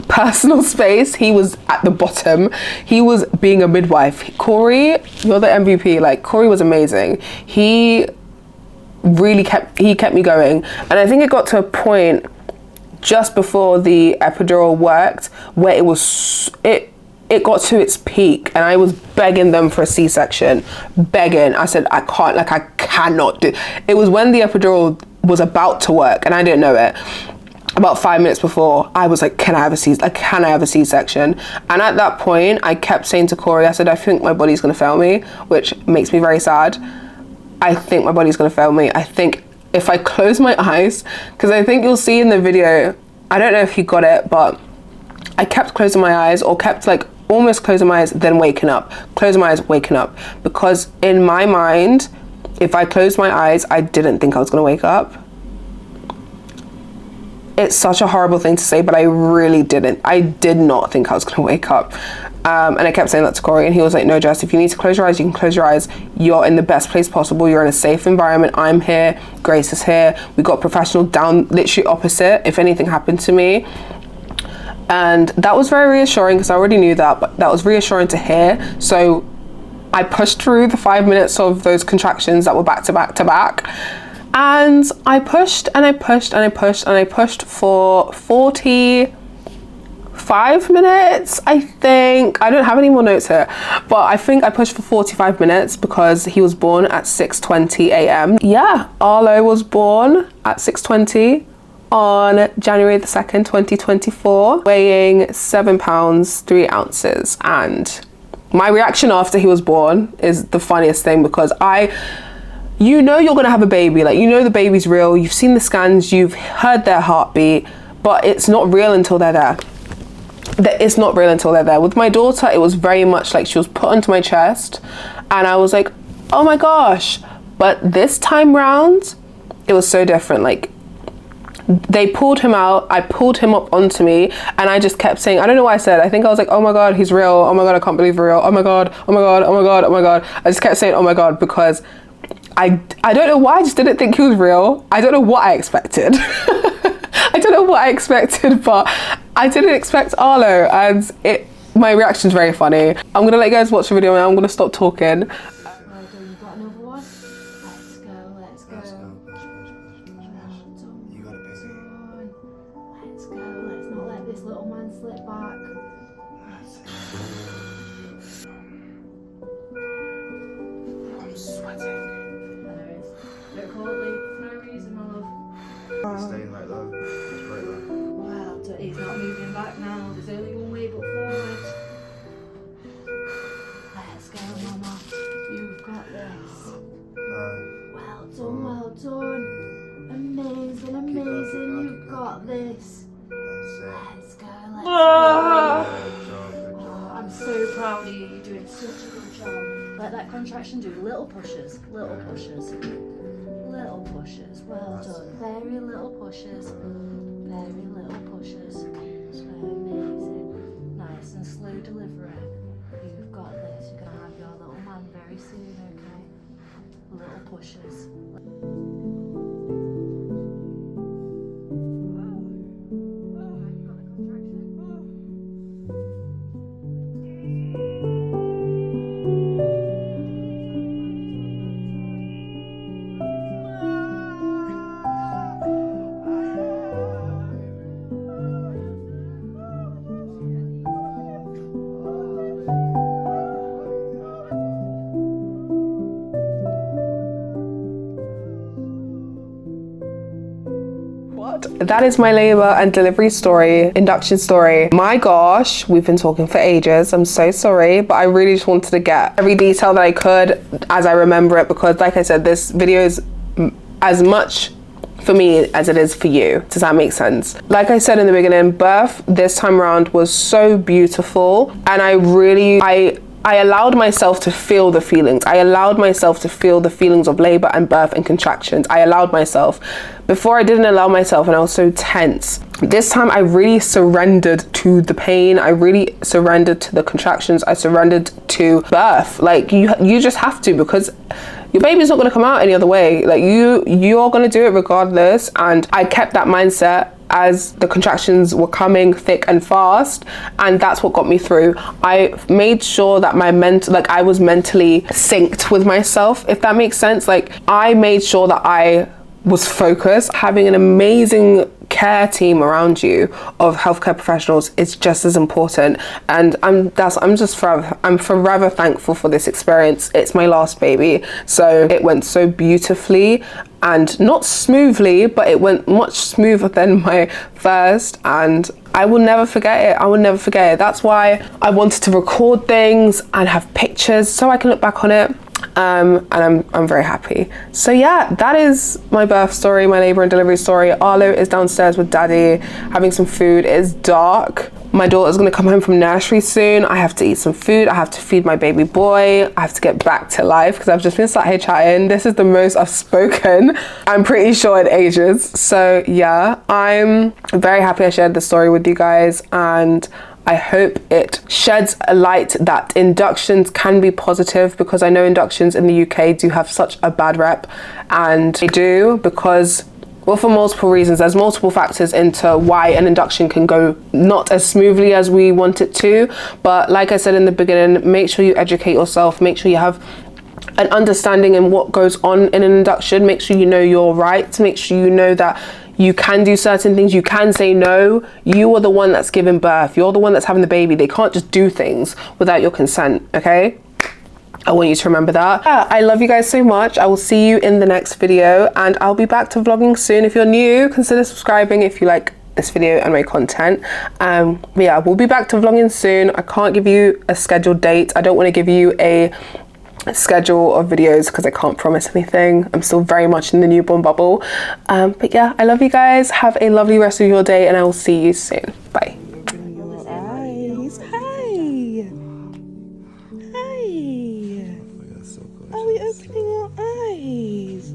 personal space. He was at the bottom. He was being a midwife. Corey, you're the MVP. Like Corey was amazing. He really kept me going. And I think it got to a point just before the epidural worked where it got to its peak, and I was begging them for a C-section, begging. I said, I cannot do. It was when the epidural was about to work and I didn't know it. About 5 minutes before, I was like, can I have a C-section? And at that point, I kept saying to Corey, I said, I think my body's gonna fail me, which makes me very sad. I think my body's gonna fail me. I think if I close my eyes, because I think you'll see in the video, I don't know if you got it, but I kept closing my eyes, or kept like almost closing my eyes, then waking up, closing my eyes, waking up. Because in my mind, if I closed my eyes, I didn't think I was gonna wake up. It's such a horrible thing to say, but I really didn't. I did not think I was gonna wake up. And I kept saying that to Corey, and he was like, no, Jess, if you need to close your eyes, you can close your eyes. You're in the best place possible. You're in a safe environment. I'm here. Grace is here. We got professional down literally opposite if anything happened to me. And that was very reassuring, because I already knew that, but that was reassuring to hear. So I pushed through the 5 minutes of those contractions that were back to back to back. And I pushed and I pushed and I pushed and I pushed for 45 minutes, I think. I don't have any more notes here, but I think I pushed for 45 minutes because he was born at 6:20 a.m. Yeah, Arlo was born at 6:20 on January the 2nd, 2024, weighing 7 pounds, 3 ounces. And my reaction after he was born is the funniest thing, because you know you're gonna have a baby, like you know the baby's real, you've seen the scans, you've heard their heartbeat, but it's not real until they're there. It's not real until they're there. With my daughter, it was very much like she was put onto my chest and I was like, oh my gosh. But this time round, it was so different. Like they pulled him out, I pulled him up onto me, and I just kept saying, I don't know what I said. I think I was like, oh my God, he's real. Oh my God, I can't believe we're real. Oh my God, oh my God, oh my God, oh my God. I just kept saying, oh my God, because I don't know why, I just didn't think he was real. I don't know what I expected. I I don't know what I expected, but I didn't expect Arlo, and my reaction's very funny. I'm gonna let you guys watch the video and I'm gonna stop talking. Well done, you got another one? Let's go, let's go. You got it, baby. Let's go, let's not let this little man slip back. I'm sweating. Don't call it late for no reason, my love. It's staying like that. It's great, man. Well done, he's not moving back now. There's only one way but forward. Let's go, mama. You've got this. Well done, well done. Amazing, amazing. You've got this. That's it. Let's go, let's go. Good job, good Oh, job. I'm so proud of you. You're doing such a good job. Let that contraction do little pushes, little pushes. Little pushes. Well done. Very little pushes. Very little pushes. Amazing. Nice and slow delivery. You've got this. You're gonna have your little man very soon, okay? Little pushes. That is my labor and delivery story, induction story. My gosh, we've been talking for ages. I'm so sorry, but I really just wanted to get every detail that I could as I remember it, because like I said, this video is as much for me as it is for you. Does that make sense? Like I said in the beginning, birth this time around was so beautiful, and I allowed myself to feel the feelings. I allowed myself to feel the feelings of labor and birth and contractions. I allowed myself. Before I didn't allow myself, and I was so tense. This time I really surrendered to the pain. I really surrendered to the contractions. I surrendered to birth. Like you just have to, because your baby's not gonna come out any other way. Like you're gonna do it regardless. And I kept that mindset as the contractions were coming thick and fast, and that's what got me through. I made sure that I was mentally synced with myself, if that makes sense. Like I made sure that I was focused. Having an amazing care team around you of healthcare professionals is just as important, and I'm forever thankful for this experience. It's my last baby, so it went so beautifully and not smoothly, but it went much smoother than my first, and I will never forget it. I will never forget it. That's why I wanted to record things and have pictures so I can look back on it. And I'm very happy. So yeah, that is my birth story, my labor and delivery story. Arlo is downstairs with daddy having some food. It is dark. My daughter's gonna come home from nursery soon. I have to eat some food. I have to feed my baby boy. I have to get back to life because I've just been sat here chatting. This is the most I've spoken, I'm pretty sure, in ages. So yeah, I'm very happy I shared this story with you guys, and I hope it sheds a light that inductions can be positive, because I know inductions in the UK do have such a bad rep, and they do because, well, for multiple reasons. There's multiple factors into why an induction can go not as smoothly as we want it to. But like I said in the beginning, make sure you educate yourself, make sure you have an understanding in what goes on in an induction, make sure you know your rights, make sure you know that you can do certain things, you can say no. You are the one that's giving birth, you're the one that's having the baby. They can't just do things without your consent, okay? I want you to remember that. Yeah, I love you guys so much. I will see you in the next video, and I'll be back to vlogging soon. If you're new, consider subscribing if you like this video and my content. But yeah, we'll be back to vlogging soon. I can't give you a scheduled date. I don't want to give you a schedule of videos because I can't promise anything. I'm still very much in the newborn bubble. But yeah, I love you guys. Have a lovely rest of your day, and I will see you soon. Bye. Eyes. Hi. Hi. Are we opening our eyes?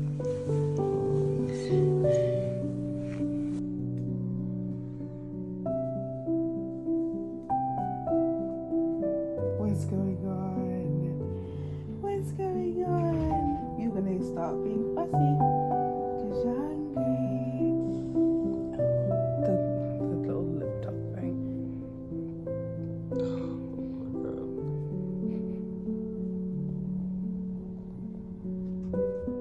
What's going on? What's going on? You're gonna start being fussy because you're hungry. Good.